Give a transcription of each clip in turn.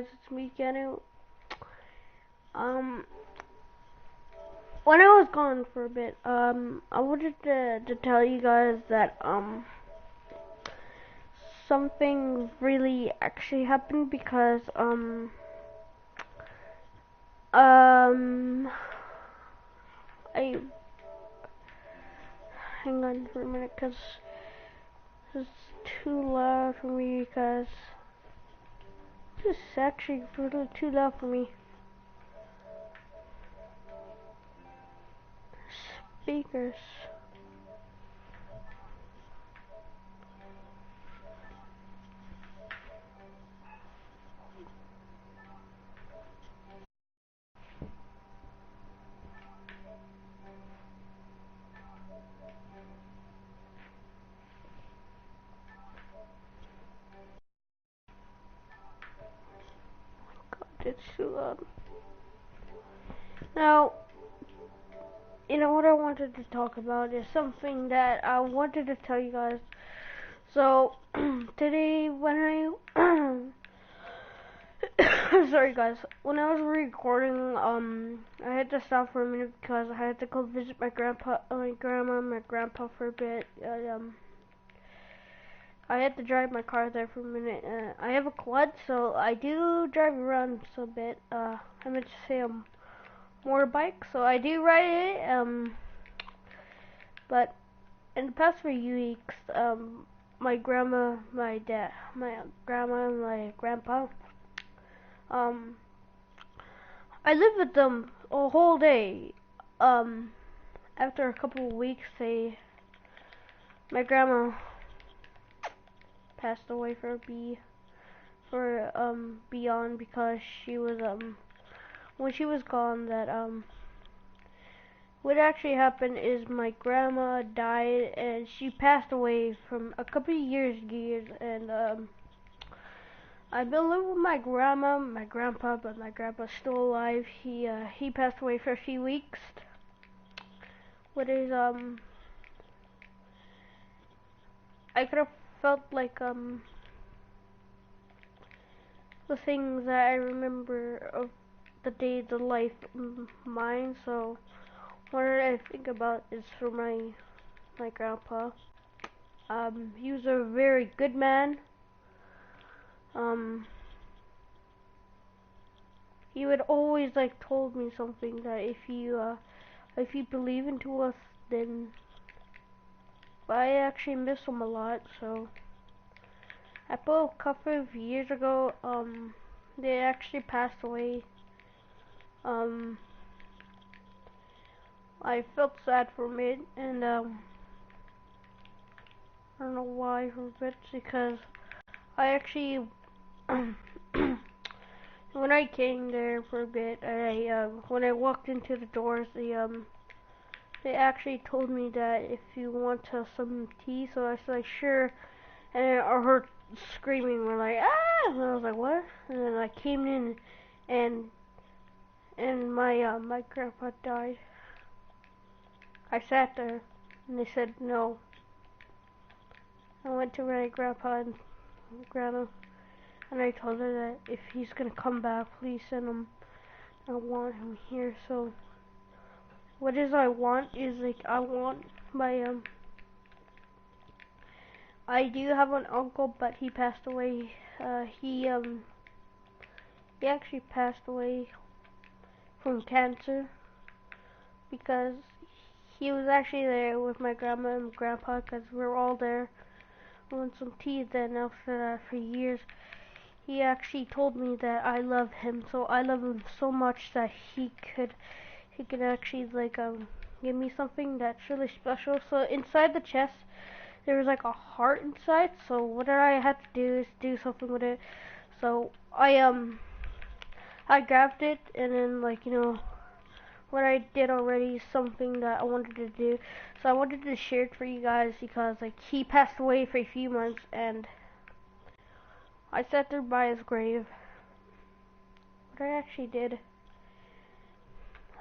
guys, it's me, Kenu. Um, when I was gone for a bit, I wanted to tell you guys that, something really actually happened because, I, hang on for a minute, cause it's too loud for me, cause this is actually really too loud for me. Speakers. God, it's too loud. Now, you know what I wanted to talk about is something that I wanted to tell you guys. So today when I sorry guys, when I was recording, I had to stop for a minute because I had to go visit my grandma, and my grandpa for a bit. I had to drive my car there for a minute. I have a quad, so I do drive around a bit. I meant to say motorbike, so I do ride it. But in the past few weeks, my grandma, my dad, my grandma, and my grandpa, um, I lived with them a whole day. After a couple of weeks, my grandma passed away beyond because she was, when she was gone, what actually happened is my grandma died and she passed away from a couple of years, and, I've been living with my grandma, my grandpa, but my grandpa's still alive. He passed away for a few weeks. What is, I could have felt like, the things that I remember of the day, the life, mine, so what I think about is for my grandpa. He was a very good man. Um, he would always like told me something that if you believe into us, then I actually miss him a lot. So about a couple of years ago, they actually passed away. Um, I felt sad for it, and I don't know why for a bit because I actually when I came there for a bit, when I walked into the doors, they actually told me that if you want some tea, so I was like sure, and I heard screaming, we're like ah, and I was like what, and then I came in, and my grandpa died. I sat there, and they said no. I went to my grandpa and grandma, and I told her that if he's gonna come back, please send him. I want him here. So what is I want is like I want my I do have an uncle, but he passed away. He actually passed away from cancer because he was actually there with my grandma and grandpa because we were all there. We went some tea. Then after that, for years, he actually told me that I love him. So I love him so much that he could actually like give me something that's really special. So inside the chest there was like a heart inside. So what I had to do is do something with it. So I grabbed it and then like what I did already is something that I wanted to do. So I wanted to share it for you guys because like he passed away for a few months and I sat there by his grave. What I actually did,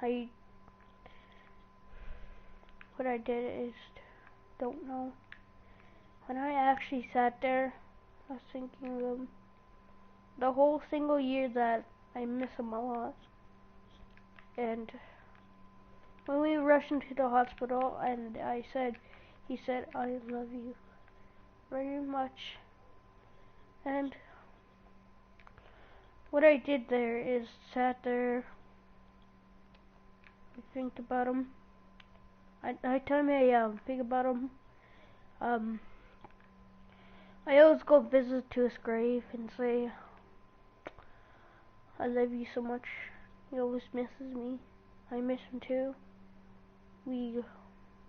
I what I did is don't know. When I actually sat there, I was thinking of him. the whole single year that I miss him a lot. And when we rushed into the hospital and he said, I love you very much. And what I did there is sat there, I think about him. Anytime I think about him, um, I always go visit to his grave and say, I love you so much. He always misses me. I miss him too. We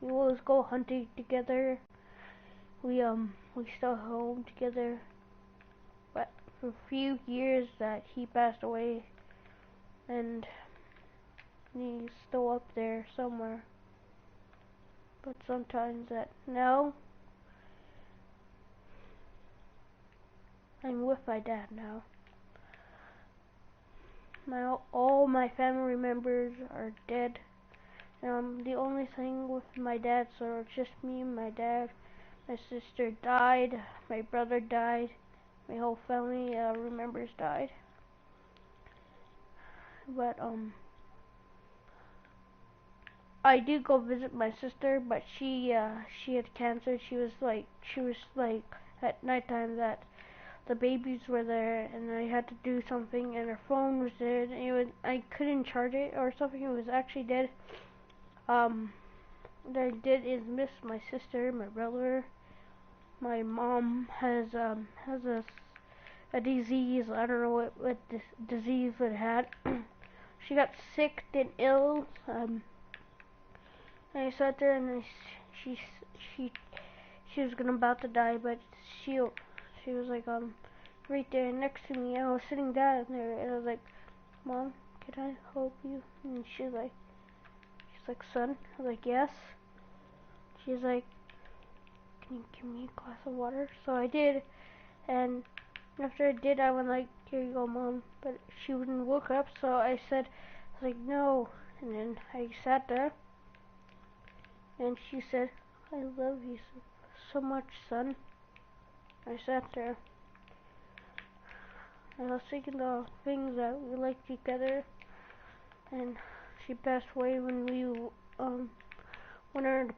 always go hunting together. We stay home together. But for a few years that he passed away, and he's still up there somewhere. But sometimes that now I'm with my dad now. All my family members are dead. The only thing with my dad, so it's just me and my dad. My sister died, my brother died, my whole family members died. But I do go visit my sister, but she had cancer. She was like at nighttime that the babies were there, and I had to do something, and her phone was dead. And I couldn't charge it or something. It was actually dead. What I did is miss my sister, my brother. My mom has a disease. I don't know what this disease it had. She got sick and ill. And I sat there and she she she was gonna about to die, but she was like right there next to me. I was sitting down there, and I was like, Mom, can I help you? And she's like, son. I was like, yes. She's like, can you give me a glass of water? So I did, and after I did, I went like, here you go, Mom. But she wouldn't look up, so I was like, no. And then I sat there, and she said, I love you so much, son. I sat there, and I was thinking the things that we liked together, and she passed away when we went on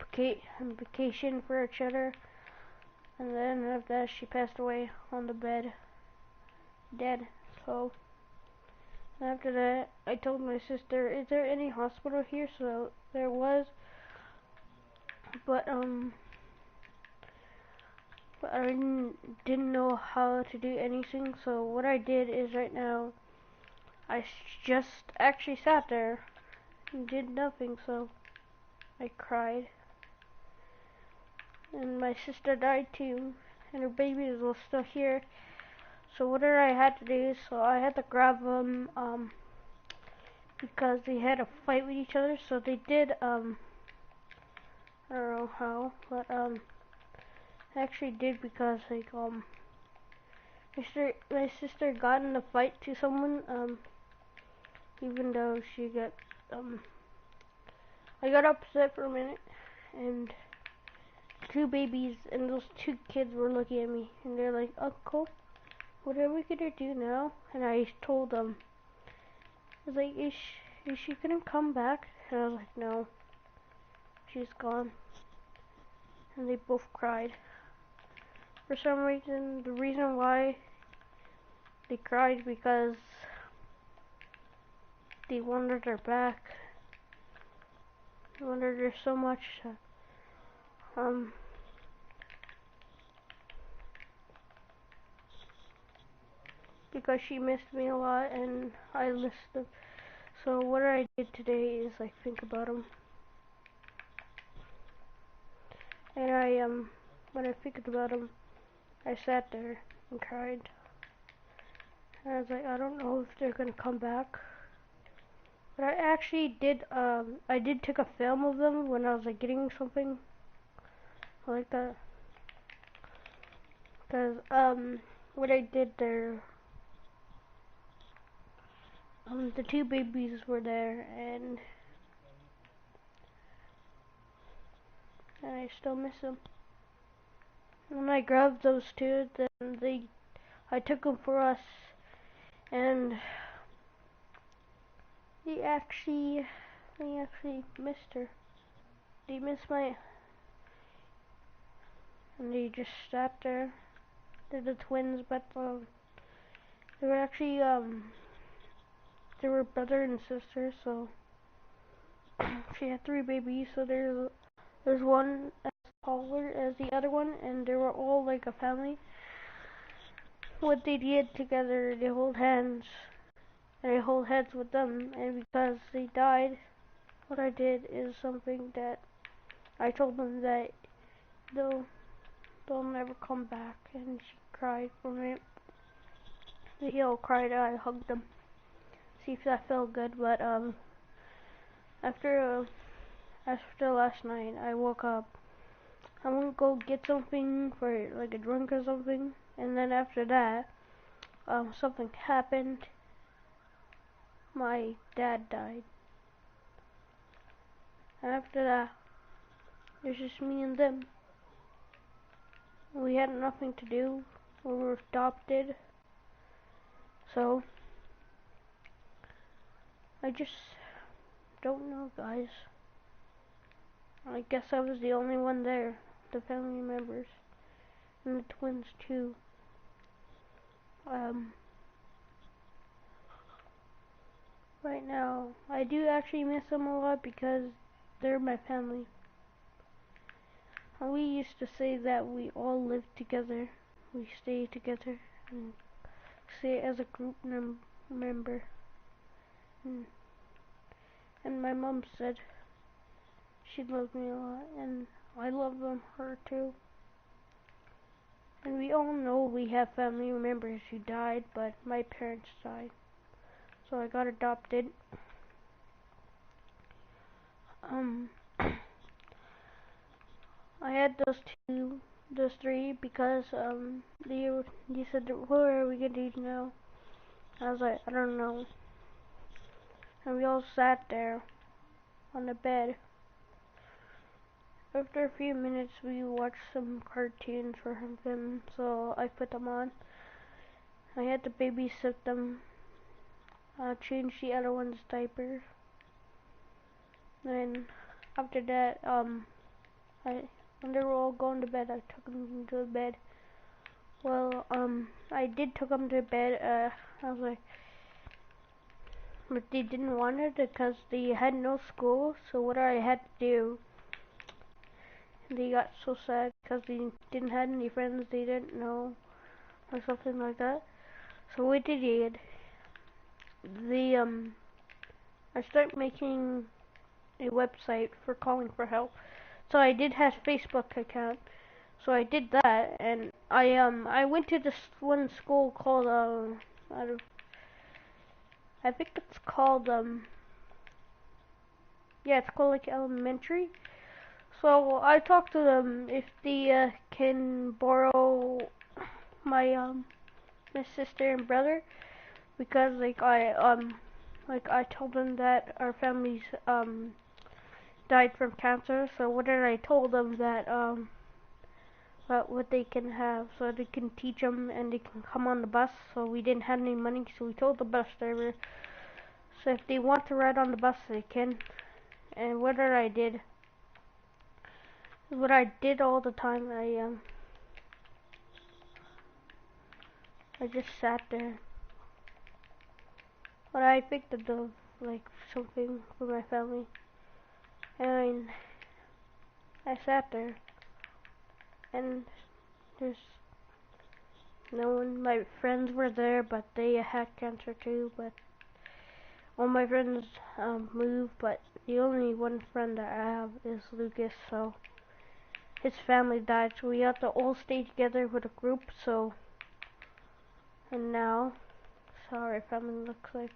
vacation for each other, and then after that she passed away on the bed, dead. So after that, I told my sister, is there any hospital here? So there was, but I didn't know how to do anything. So what I did is right now, I just actually sat there and did nothing. So I cried, and my sister died too, and her babies were still here. So what I had to do, so I had to grab them, because they had a fight with each other. So they did, I don't know how, but I actually did because like my sister got in a fight to someone, even though she got I got upset for a minute, and two babies and those two kids were looking at me, and they're like, Uncle, what are we gonna do now? And I told them, I was like, is she gonna come back? And I was like, no, she's gone. And they both cried. For some reason, the reason why they cried because they wanted her back. They wanted her so much. Um, because she missed me a lot, and I missed them. So what I did today is like think about them, and when I think about them, I sat there and cried. And I was like, I don't know if they're gonna come back. But I actually did, I did take a film of them when I was like getting something like that. Cause, what I did there, the two babies were there, and I still miss them. When I grabbed those two, then I took them for us, and they actually missed her. They missed my, and they just sat there. They're the twins, but they were actually they were brother and sister. So she had three babies. So there's one as taller as the other one, and they were all like a family. What they did together, they hold hands, and I hold hands with them. And because they died, what I did is something that I told them that they'll they'll never come back. And she cried for me. They all cried. I hugged them. See if that felt good. But after after last night, I woke up. I went to go get something for like a drink or something, and then after that, something happened. My dad died. And after that, there's just me and them. We had nothing to do. We were adopted. So I just don't know, guys. I guess I was the only one there. The family members and the twins too. Right now, I do actually miss them a lot because they're my family. And we used to say that we all live together. We stay together and stay as a group member. And, and my mom said she loved me a lot, and I love her too. And we all know we have family members who died, but my parents died. So I got adopted. I had those three because they said, where are we gonna eat now? I was like, I don't know. And we all sat there on the bed. After a few minutes, we watched some cartoons for them, so I put them on. I had to babysit them, change the other one's diaper. Then after that, when they were all going to bed, I took them to bed. Well, I did took them to bed. I was like, but they didn't want it because they had no school. So what I had to do, they got so sad because they didn't have any friends they didn't know or something like that. So what they did, they I started making a website for calling for help. So I did have a Facebook account. So I did that, and I went to this one school called I think it's called yeah, it's called like elementary. So I talked to them if they can borrow my sister and brother, because like I told them that our families died from cancer. So what did I told them that about what they can have, so they can teach them and they can come on the bus. So we didn't have any money, so we told the bus driver, so if they want to ride on the bus they can. And what I did all the time, I just sat there. But I picked up the like something for my family, and I sat there, and there's no one. My friends were there, but they had cancer too. But all my friends moved, but the only one friend that I have is Lucas. So his family died, so we have to all stay together with a group. So and now, so our family looks like.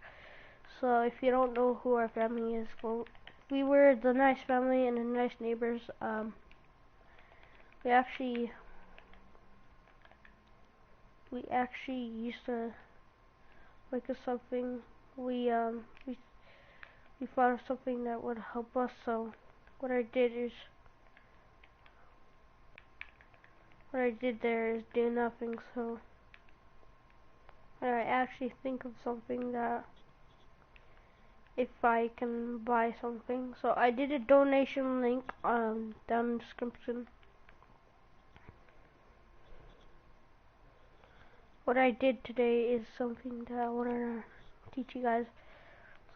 So if you don't know who our family is, well, we were the nice family and the nice neighbors. We actually used to like something. We um we we thought of something that would help us. So what I did is what I did there is do nothing. So I actually think of something that if I can buy something. So I did a donation link down in the description. What I did today is something that I want to teach you guys.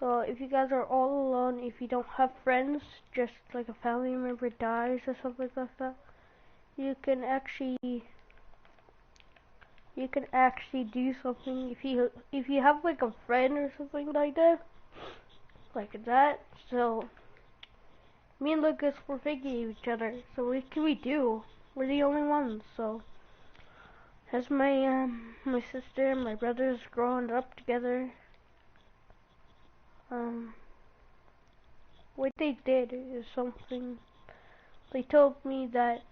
So if you guys are all alone, if you don't have friends, just like a family member dies or something like that, you can actually do something. If you have like a friend or something like that. So me and Lucas were thinking of each other. So what can we do? We're the only ones. So as my sister and my brothers growing up together, um, what they did is something. They told me that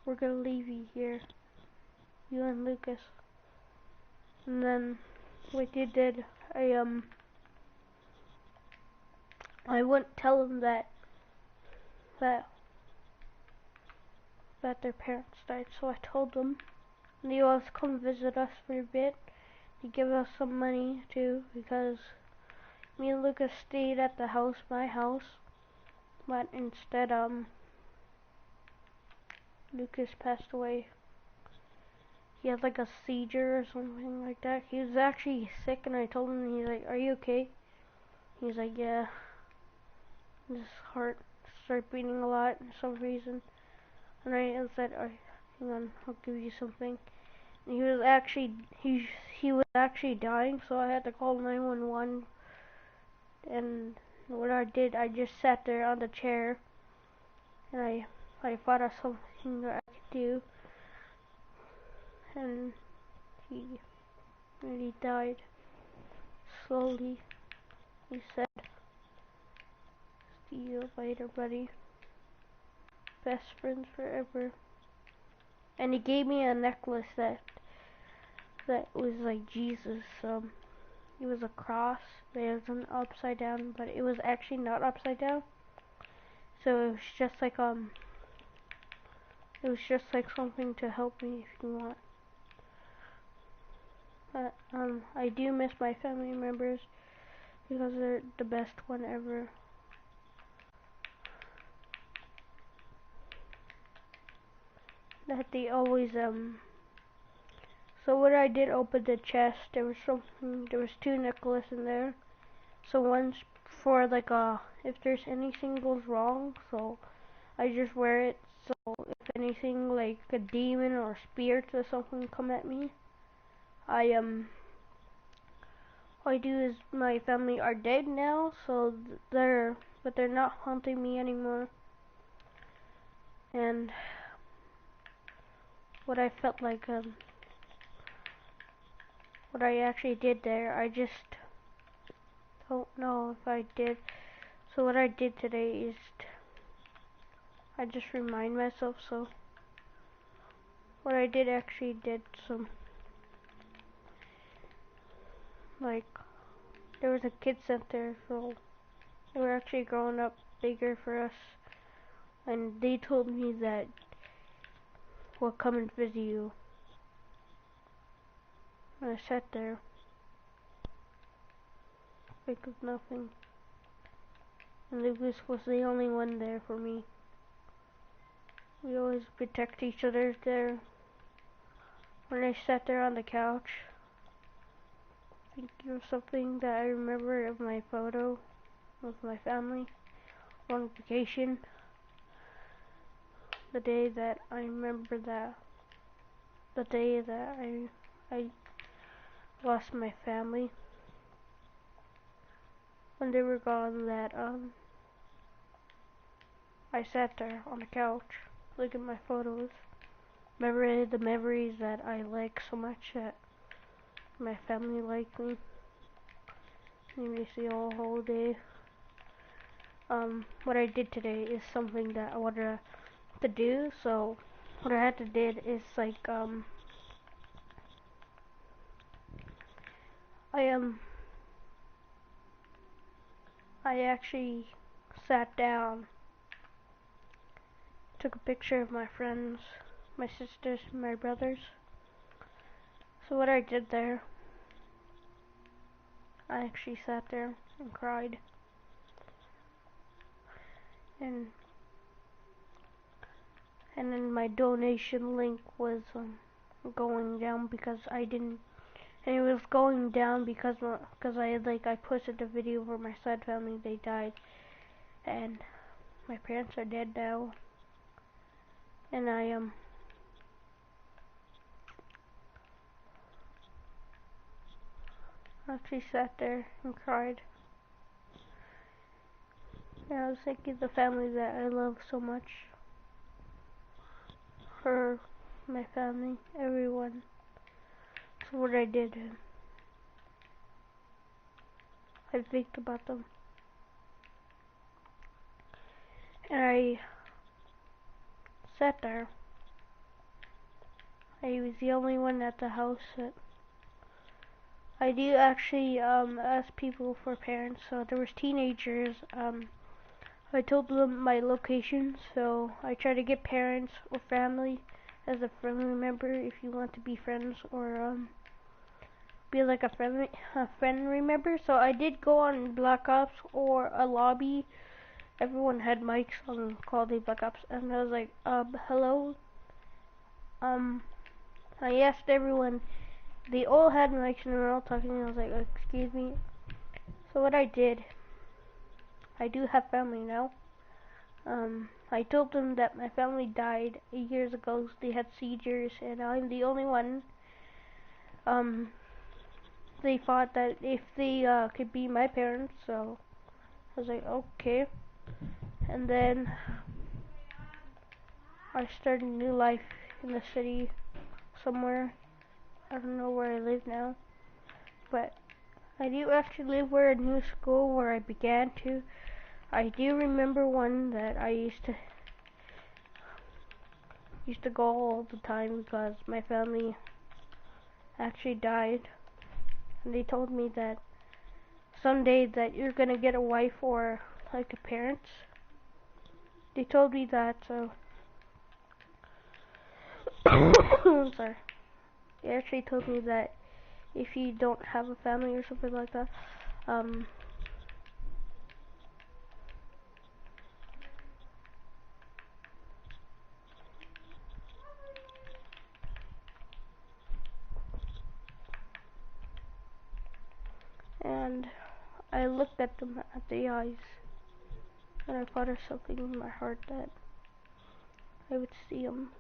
we're gonna leave you here, you and Lucas. And then what they did, I wouldn't tell them that that their parents died, so I told them. And they always come visit us for a bit. They give us some money too, because me and Lucas stayed at the house, my house, but instead Lucas passed away. He had like a seizure or something like that. He was actually sick, and I told him, he's like, "Are you okay?" He's like, "Yeah." His heart started beating a lot for some reason. And I said, "Oh, hang on, I'll give you something." And he was actually dying, so I had to call 911. And what I did, I just sat there on the chair, and I thought of something that I could do, and he really died slowly. He said, "See you later, buddy. Best friends forever." And he gave me a necklace that was like Jesus. It was a cross. It was an upside down, but it was actually not upside down. So it was just like something to help me if you want. But I do miss my family members because they're the best one ever. That they always So what I did, open the chest. There was two necklaces in there. So one's for like if there's anything goes wrong. So I just wear it. So if anything like a demon or spirits or something come at me, I all I do is my family are dead now, so they're not haunting me anymore. And what I felt like what I actually did there, I just don't know if I did. So what I did today is I just remind myself. So what I did actually did some like there was a kid center, so they were actually growing up bigger for us, and they told me that we'll come and visit you. And I sat there, think of nothing, and Lucas was the only one there for me. We always protect each other there. When I sat there on the couch, thinking of something that I remember of my photo with my family on vacation. The day that I remember the day that I lost my family. When they were gone, that I sat there on the couch, looking at my photos, remember the memories that I like so much, that my family liked me. You may see all whole day. What I did today is something that I wanted to do. So what I had to did is like I I actually sat down, took a picture of my friends, my sisters, my brothers. So what I did there, I actually sat there and cried. And then my donation link was going down because I didn't. And it was going down because I posted a video where my side family they died, and my parents are dead now, and I actually sat there and cried. And I was thinking the family that I love so much, her, my family, everyone. So what I did, I think about them, and I sat there. I was the only one at the house that I do actually ask people for parents. So there was teenagers. I told them my location, so I try to get parents or family as a friendly member if you want to be friends or be like a friendly member. So I did go on Black Ops or a lobby. Everyone had mics on Call of Duty Black Ops, and I was like, hello. I asked everyone. They all had mics and they were all talking. And I was like, excuse me. So what I did, I do have family now. I told them that my family died years ago. They had seizures, and I'm the only one. They thought that if they could be my parents, so I was like, okay. And then I started a new life in the city somewhere. I don't know where I live now, but I do actually live where a new school where I began to. I do remember one that I used to go all the time because my family actually died, and they told me that someday that you're gonna get a wife or like a parents. They told me that, so I'm sorry. They actually told me that if you don't have a family or something like that, and I looked at them at the eyes, and I thought of something in my heart that I would see them,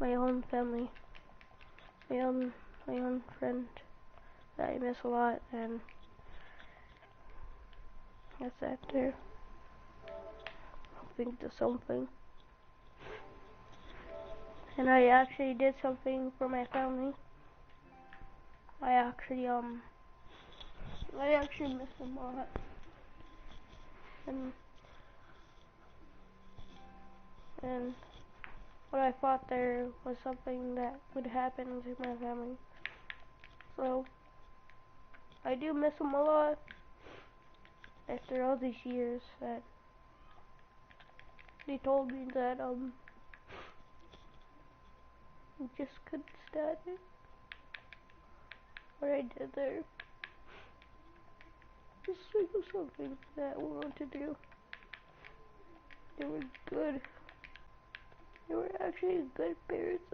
my own family, my own friend that I miss a lot, and I sat there hoping to something. And I actually did something for my family. I actually miss them a lot. And what I thought there was something that would happen to my family. So I do miss them a lot after all these years that they told me that I just couldn't stand it. What I did there. Just think of something that I wanted to do. They were good. They were actually good parents.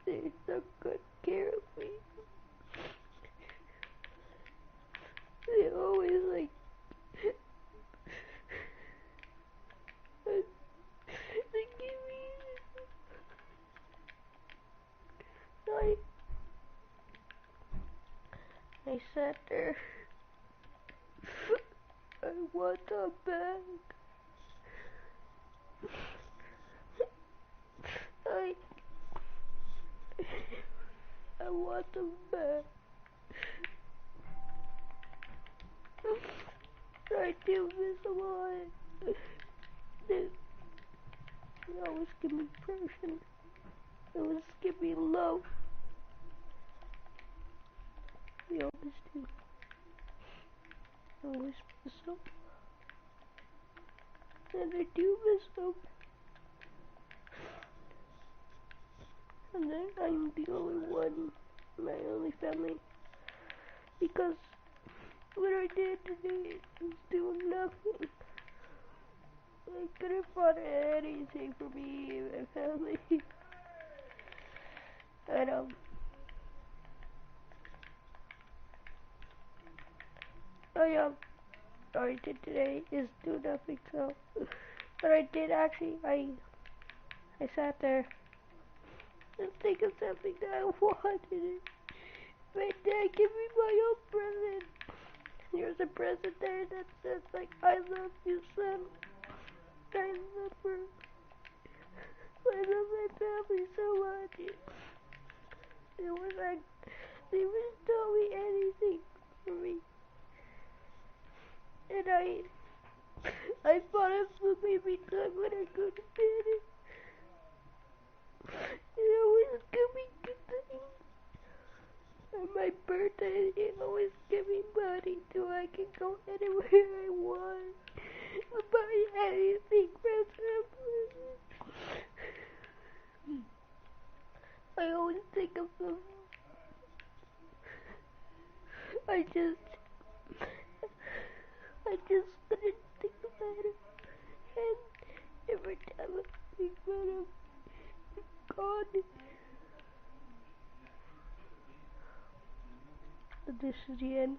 They took good care of me. They always like they give me I sat there. I want them back. I I want them back. I do miss them a lot. They always give me passion. They always give me love. They always do. I always miss them. And I do miss them. And then I'm the only one, my only family. Because I did today is do nothing. I couldn't find anything for me and my family. And all I did today is do nothing. So, but I did actually. I sat there and think of something that I wanted. My dad gave me my own present. There's a present there that says like, "I love you, son. I love her. I love my family so much." It was like they wouldn't tell me anything for me, and I thought it would make me time when I go to bed. It always give me good things. On my birthday, it always give me money so I can go anywhere I want. Buy anything for them. I always think of them. I just couldn't think about it. And every time I think about him, God. This is the end.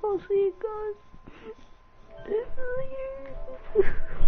I'll see you guys later.